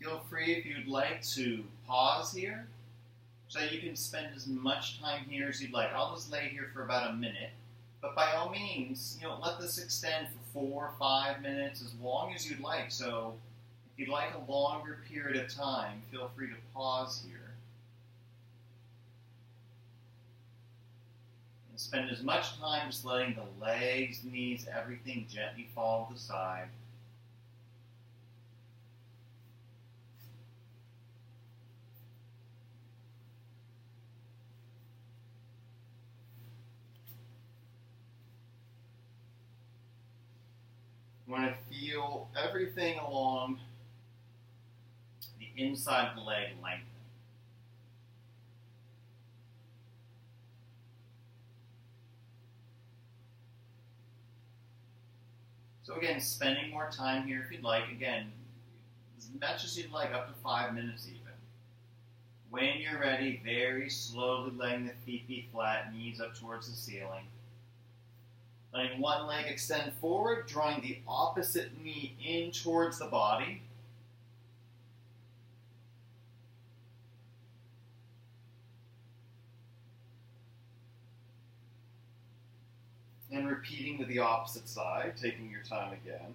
Feel free if you'd like to pause here so you can spend as much time here as you'd like. I'll just lay here for about a minute, but by all means, let this extend for 4 or 5 minutes, as long as you'd like. So if you'd like a longer period of time, feel free to pause here. And spend as much time just letting the legs, knees, everything gently fall to the side. You want to feel everything along the inside of the leg lengthen. So again, spending more time here if you'd like. Again, as much as you'd like, up to 5 minutes even. When you're ready, very slowly letting the feet be flat, knees up towards the ceiling. Letting one leg extend forward, drawing the opposite knee in towards the body. And repeating with the opposite side, taking your time again.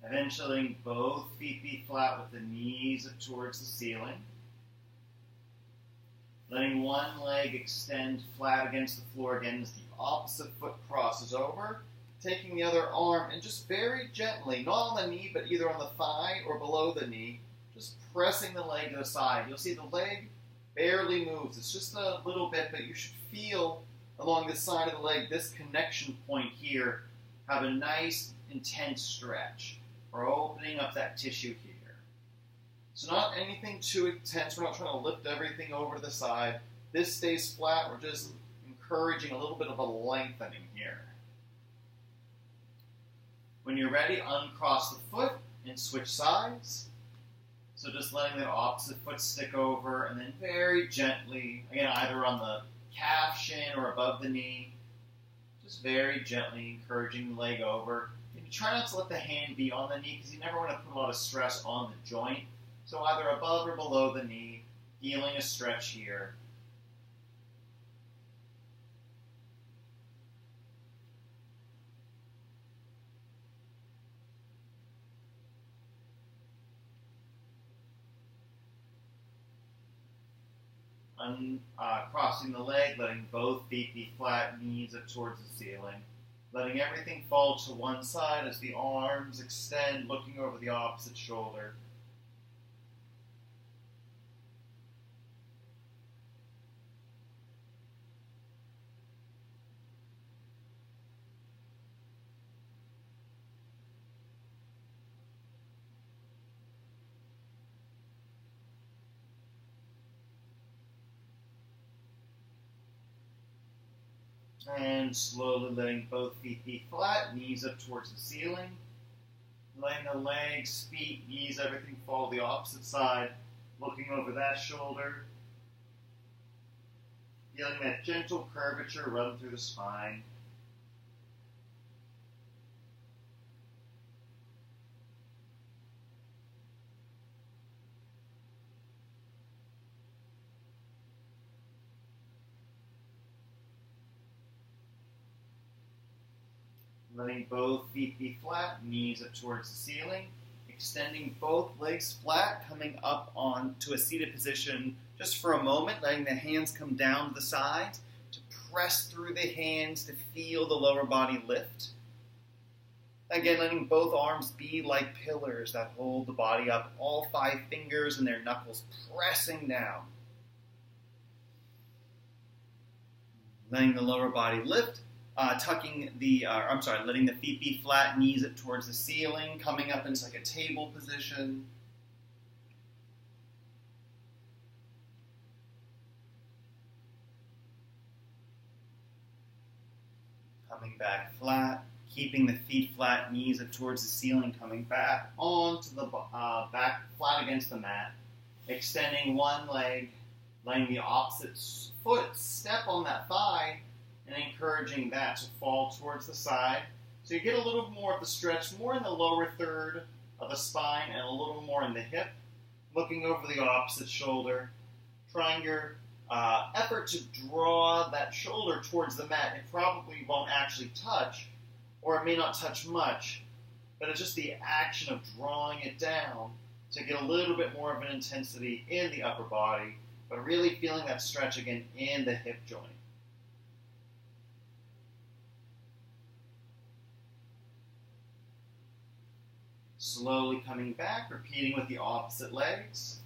Eventually, letting both feet be flat with the knees up towards the ceiling. Letting one leg extend flat against the floor again as the opposite foot crosses over. Taking the other arm and just very gently, not on the knee, but either on the thigh or below the knee, just pressing the leg to the side. You'll see the leg barely moves. It's just a little bit, but you should feel along the side of the leg, this connection point here, have a nice, intense stretch. We're opening up that tissue here. So not anything too intense. We're not trying to lift everything over to the side. This stays flat. We're just encouraging a little bit of a lengthening here. When you're ready, uncross the foot and switch sides. So just letting the opposite foot stick over, and then very gently, again, either on the calf, shin, or above the knee, just very gently encouraging the leg over. And try not to let the hand be on the knee because you never want to put a lot of stress on the joint. So either above or below the knee, feeling a stretch here. Crossing the leg, letting both feet be flat, knees up towards the ceiling. Letting everything fall to one side as the arms extend, looking over the opposite shoulder. And slowly letting both feet be flat, knees up towards the ceiling. Letting the legs, feet, knees, everything fall the opposite side. Looking over that shoulder. Feeling that gentle curvature run through the spine. Letting both feet be flat, knees up towards the ceiling. Extending both legs flat, coming up onto a seated position just for a moment, letting the hands come down to the sides to press through the hands to feel the lower body lift. Again, letting both arms be like pillars that hold the body up, all 5 fingers and their knuckles pressing down. Letting the lower body lift. Letting the feet be flat, knees up towards the ceiling, coming up into like a table position. back flat, keeping the feet flat, knees up towards the ceiling, coming back onto the back flat against the mat, extending one leg, letting the opposite foot step on that thigh, and encouraging that to fall towards the side. So you get a little more of the stretch, more in the lower third of the spine and a little more in the hip, looking over the opposite shoulder, trying your effort to draw that shoulder towards the mat. It probably won't actually touch, or it may not touch much, but it's just the action of drawing it down to get a little bit more of an intensity in the upper body, but really feeling that stretch again in the hip joint. Slowly coming back, repeating with the opposite legs.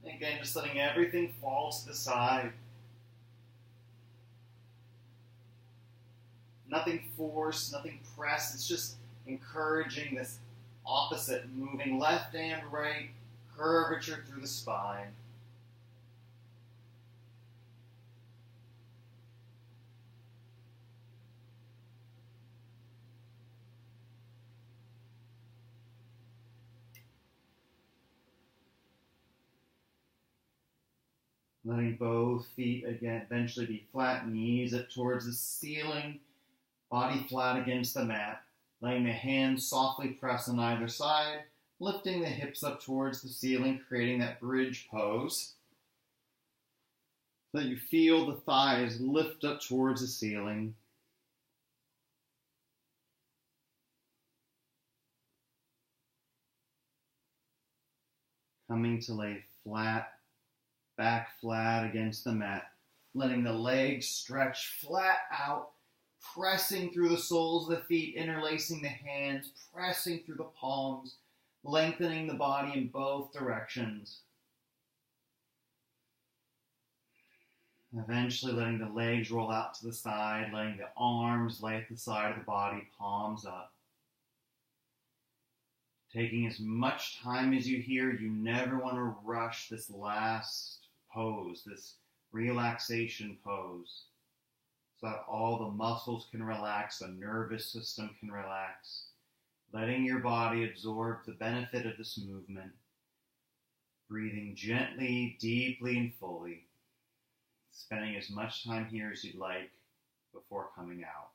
And again, just letting everything fall to the side. Nothing forced, nothing pressed. It's just encouraging this opposite, moving left and right, curvature through the spine. Letting both feet again eventually be flat, knees up towards the ceiling, body flat against the mat. Letting the hands softly press on either side, lifting the hips up towards the ceiling, creating that bridge pose. So that you feel the thighs lift up towards the ceiling. Coming to lay flat, back flat against the mat, letting the legs stretch flat out, pressing through the soles of the feet, interlacing the hands, pressing through the palms, lengthening the body in both directions. Eventually letting the legs roll out to the side, letting the arms lay at the side of the body, palms up. Taking as much time as you here, you never want to rush this last pose, this relaxation pose, so that all the muscles can relax, the nervous system can relax, letting your body absorb the benefit of this movement, breathing gently, deeply, and fully, spending as much time here as you'd like before coming out.